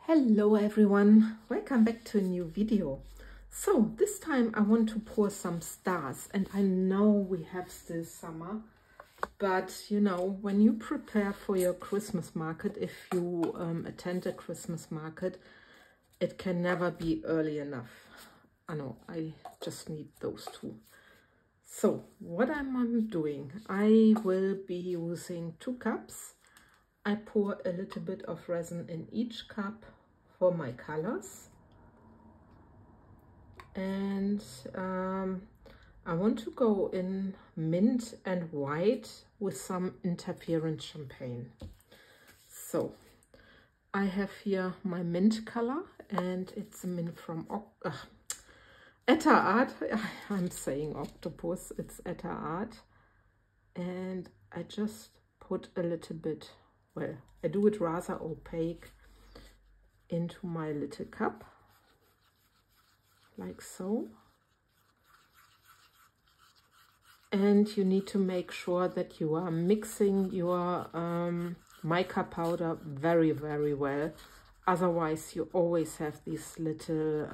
Hello everyone, welcome back to a new video. So this time I want to pour some stars, and I know we have still summer, but you know, when you prepare for your Christmas market, if you attend a Christmas market, it can never be early enough. I know, I just need those two. So what I'm doing, I will be using 2 cups. I pour a little bit of resin in each cup for my colors, and I want to go in mint and white with some interference champagne. So I have here my mint color, and it's a mint from EtterArt. I'm saying octopus, it's EtterArt, and I just put a little bit, well, I do it rather opaque, into my little cup, like so. And you need to make sure that you are mixing your mica powder very well, otherwise you always have these little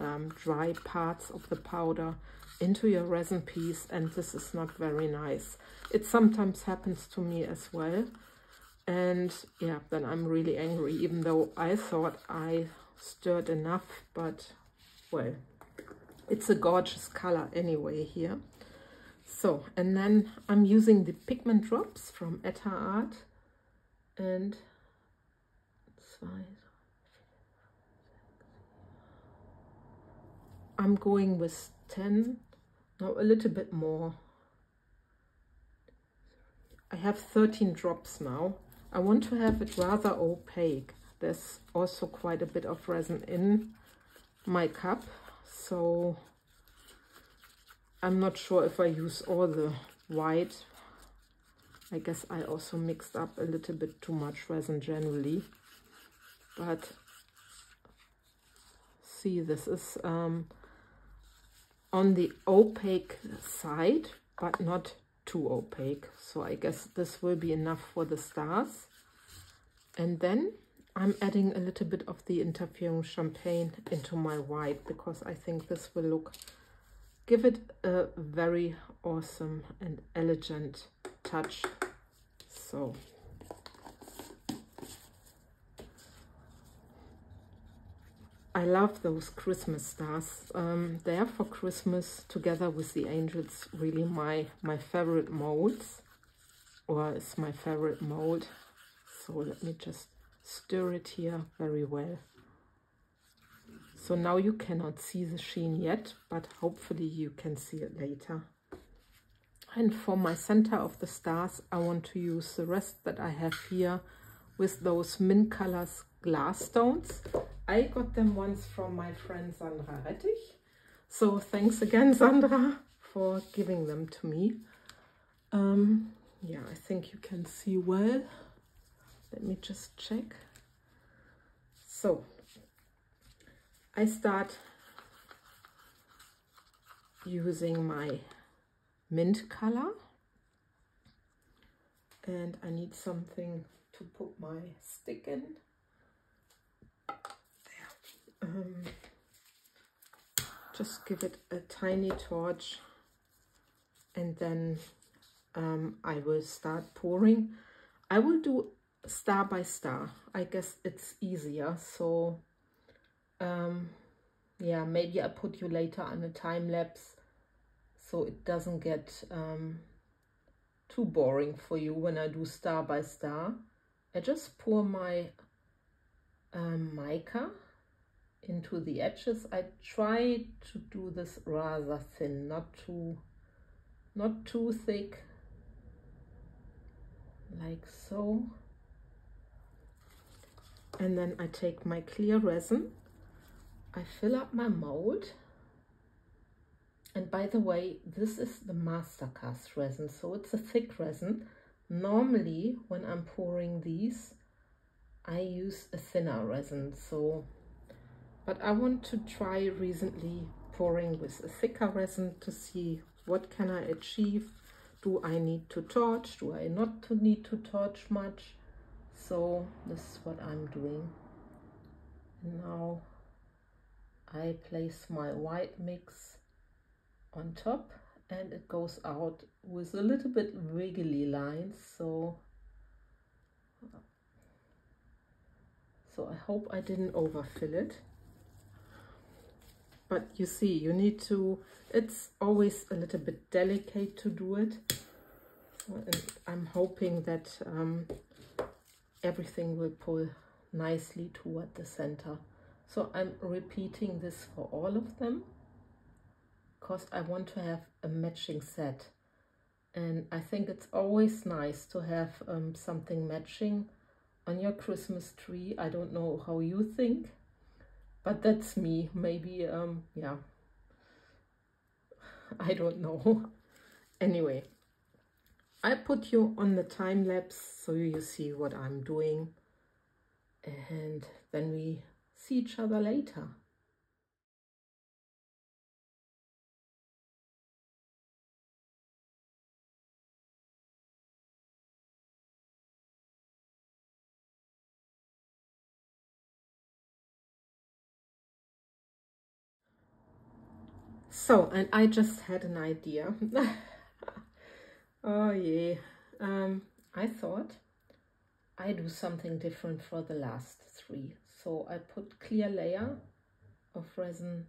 dry parts of the powder into your resin piece, and this is not very nice. It sometimes happens to me as well. And yeah, then I'm really angry, even though I thought I stirred enough, but well, it's a gorgeous color anyway here. So, and then I'm using the pigment drops from EtterArt, and I'm going with 10, no, a little bit more. I have 13 drops now. I want to have it rather opaque. There's also quite a bit of resin in my cup, so I'm not sure if I use all the white. I guess I also mixed up a little bit too much resin generally. But see, this is on the opaque side, but not too opaque, so I guess this will be enough for the stars. And then I'm adding a little bit of the interference champagne into my white, because I think this will give it a very awesome and elegant touch. So I love those Christmas stars. They are for Christmas, together with the angels, really my favorite molds, or it's my favorite mold. So let me just stir it here very well. So now you cannot see the sheen yet, but hopefully you can see it later. And for my center of the stars, I want to use the rest that I have here with those mint colors glass stones. I got them once from my friend Sandra Rettich. So thanks again, Sandra, for giving them to me. Yeah, I think you can see well. Let me just check. So I start using my mint color, and I need something to put my stick in. There. Just give it a tiny torch, and then I will start pouring. I will do star by star. I guess it's easier. So yeah, maybe I put you later on a time lapse, so it doesn't get too boring for you when I do star by star. I just pour my mica into the edges. I try to do this rather thin, not too thick, like so. And then I take my clear resin, I fill up my mold. And by the way, this is the Ultracast resin, so it's a thick resin. Normally, when I'm pouring these, I use a thinner resin. So, but I want to try recently pouring with a thicker resin to see what can I achieve. Do I need to torch? Do I not need to torch much? So this is what I'm doing. Now I place my white mix on top, and it goes out with a little bit wiggly lines, so I hope I didn't overfill it. But you see, you need to, it's always a little bit delicate to do it. And I'm hoping that everything will pull nicely toward the center. So I'm repeating this for all of them, because I want to have a matching set. And I think it's always nice to have something matching on your Christmas tree. I don't know how you think, but that's me. Maybe, yeah, I don't know. Anyway, I put you on the time lapse so you see what I'm doing, and then we see each other later. So, and I just had an idea. Oh yeah, I thought I do something different for the last three. So I put clear layer of resin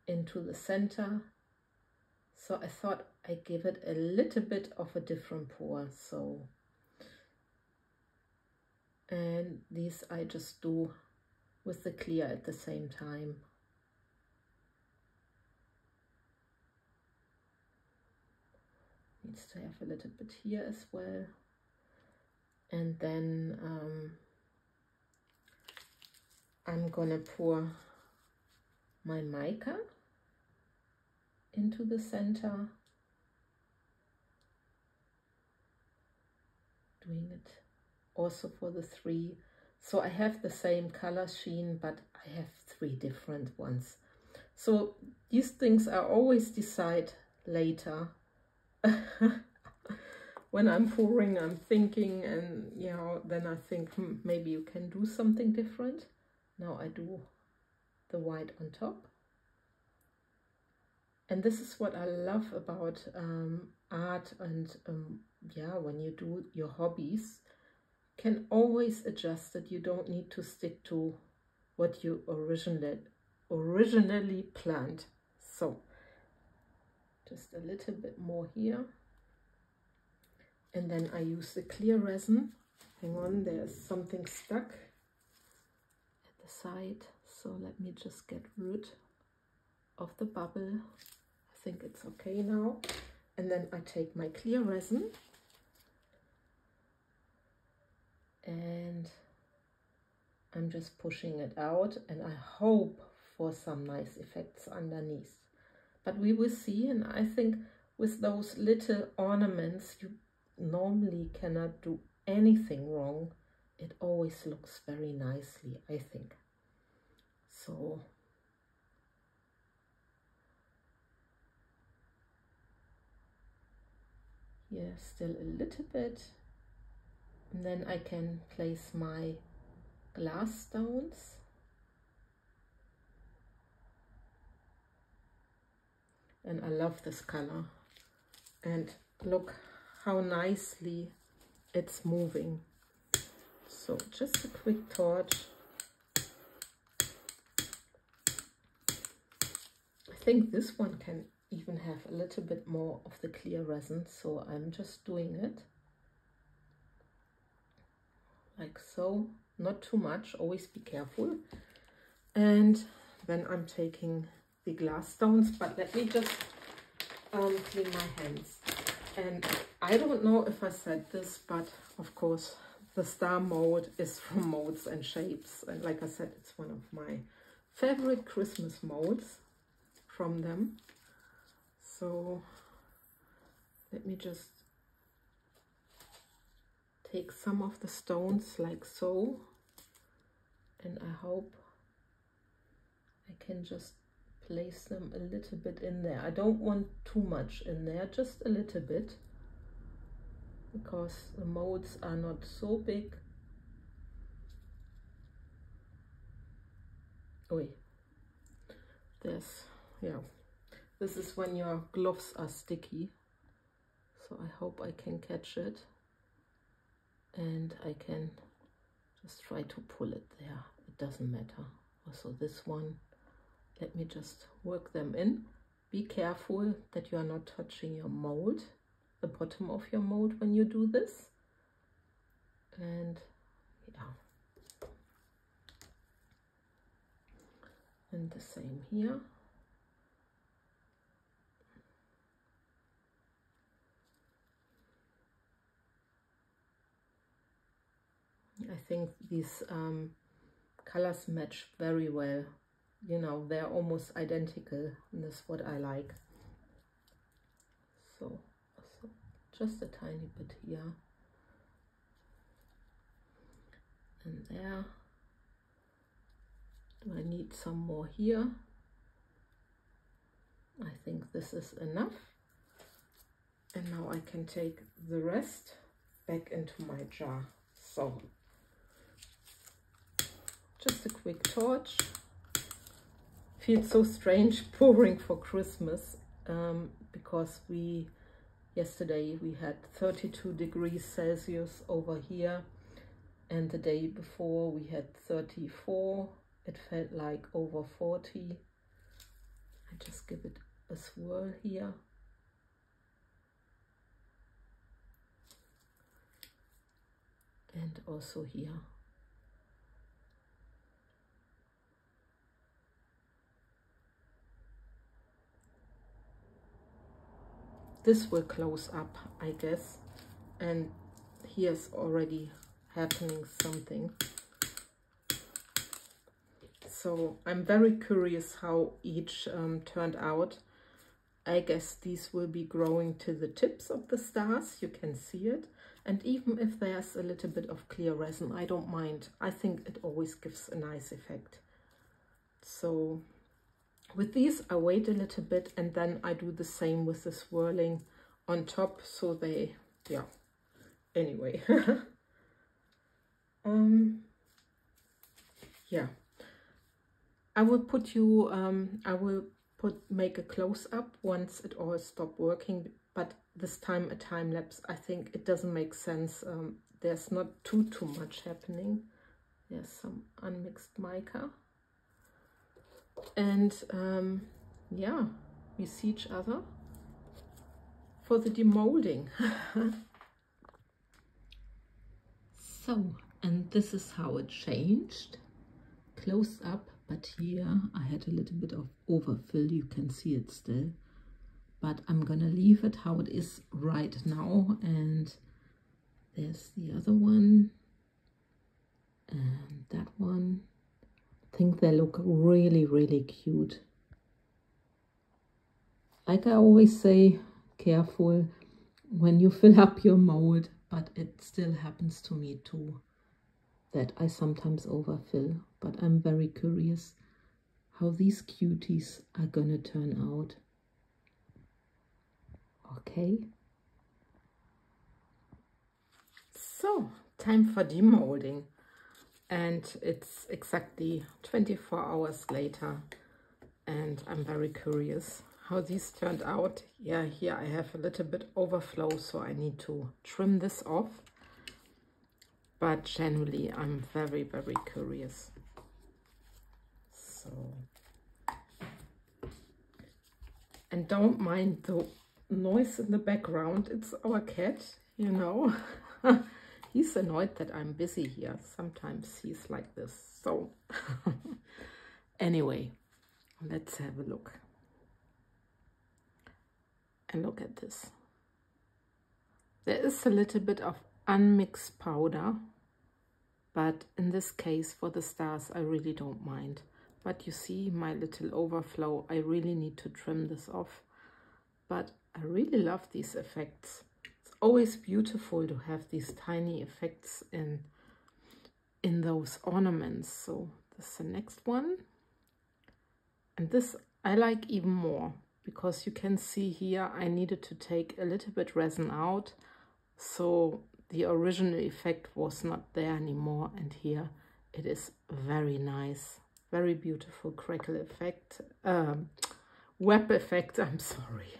into the center. So I thought I give it a little bit of a different pour. So, and these I just do with the clear at the same time. Needs to have a little bit here as well. And then I'm gonna pour my mica into the center, doing it also for the three. So I have the same color scheme, but I have three different ones. So these things I always decide later. When I'm pouring, I'm thinking, and you know, then I think, maybe you can do something different. Now I do the white on top. And this is what I love about art, and yeah, when you do your hobbies, can always adjust it. You don't need to stick to what you originally planned. So just a little bit more here. And then I use the clear resin. Hang on, there's something stuck at the side. So let me just get rid of the bubble. I think it's okay now. And then I take my clear resin and I'm just pushing it out, and I hope for some nice effects underneath. But we will see, and I think with those little ornaments, you normally cannot do anything wrong. It always looks very nicely, I think. So here still a little bit, and then I can place my glass stones. And I love this color, and look how nicely it's moving. So just a quick torch. I think this one can even have a little bit more of the clear resin, so I'm just doing it like so, not too much, always be careful. And then I'm taking the glass stones, but let me just clean my hands. And I don't know if I said this, but of course the star mold is from MoldsandShapes, and like I said, it's one of my favorite Christmas molds from them. So let me just take some of the stones like so, and I hope I can just place them a little bit in there. I don't want too much in there, just a little bit, because the molds are not so big. Oi. There's, yeah. This is when your gloves are sticky. So I hope I can catch it. And I can just try to pull it there. It doesn't matter. Also this one, let me just work them in. Be careful that you are not touching your mold, the bottom of your mold when you do this. And yeah. And the same here. I think these colors match very well. You know, they're almost identical, and that's what I like. So just a tiny bit here and there. Do I need some more here? I think this is enough. And now I can take the rest back into my jar. So just a quick torch. Feels so strange pouring for Christmas because yesterday we had 32 degrees Celsius over here, and the day before we had 34. It felt like over 40. I just give it a swirl here. And also here. This will close up, I guess, and here's already happening something. So I'm very curious how each turned out. I guess these will be growing to the tips of the stars, you can see it. And even if there's a little bit of clear resin, I don't mind. I think it always gives a nice effect. So with these, I wait a little bit and then I do the same with the swirling on top, so they, yeah, anyway. Yeah, I will put you, make a close-up once it all stopped working, but this time a time lapse, I think it doesn't make sense. There's not too much happening. There's some unmixed mica. And yeah, we see each other for the demolding. So, and this is how it changed. Close up, but here I had a little bit of overfill, you can see it still. But I'm gonna leave it how it is right now. And there's the other one. And that one. I think they look really, really cute. Like I always say, careful when you fill up your mold, but it still happens to me too, that I sometimes overfill. But I'm very curious how these cuties are gonna turn out. Okay. So, time for demolding. And it's exactly 24 hours later, and I'm very curious how these turned out. Yeah, here I have a little bit overflow, so I need to trim this off. But generally, I'm very, very curious. So, and don't mind the noise in the background. It's our cat, you know. He's annoyed that I'm busy here. Sometimes he's like this. So anyway, let's have a look. And look at this. There is a little bit of unmixed powder, but in this case for the stars I really don't mind. But you see my little overflow, I really need to trim this off. But I really love these effects. It's always beautiful to have these tiny effects in those ornaments. So this is the next one. And this I like even more, because you can see here I needed to take a little bit resin out, so the original effect was not there anymore, and here it is very nice. Very beautiful crackle effect. Web effect, I'm sorry.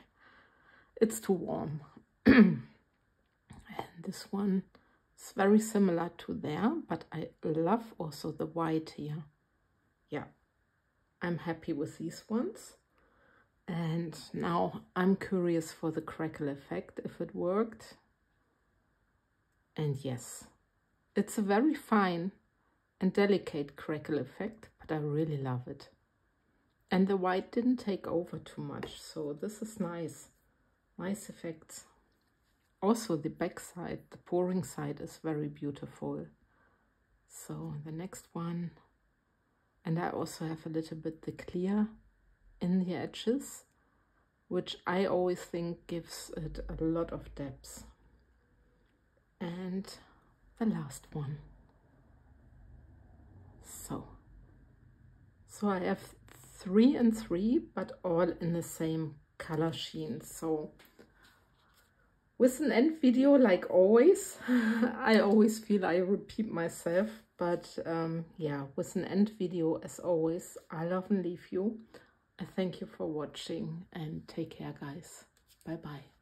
It's too warm. And this one is very similar to there, but I love also the white here. Yeah, I'm happy with these ones. And now I'm curious for the crackle effect, if it worked. And yes, it's a very fine and delicate crackle effect, but I really love it. And the white didn't take over too much, so this is nice. Nice effects. Also the back side, the pouring side is very beautiful. So the next one. And I also have a little bit the clear in the edges, which I always think gives it a lot of depth. And the last one. So I have 3 and 3, but all in the same color sheen. So with an end video, like always, I always feel I repeat myself, but yeah, with an end video, as always, I love and leave you. I thank you for watching and take care, guys. Bye bye.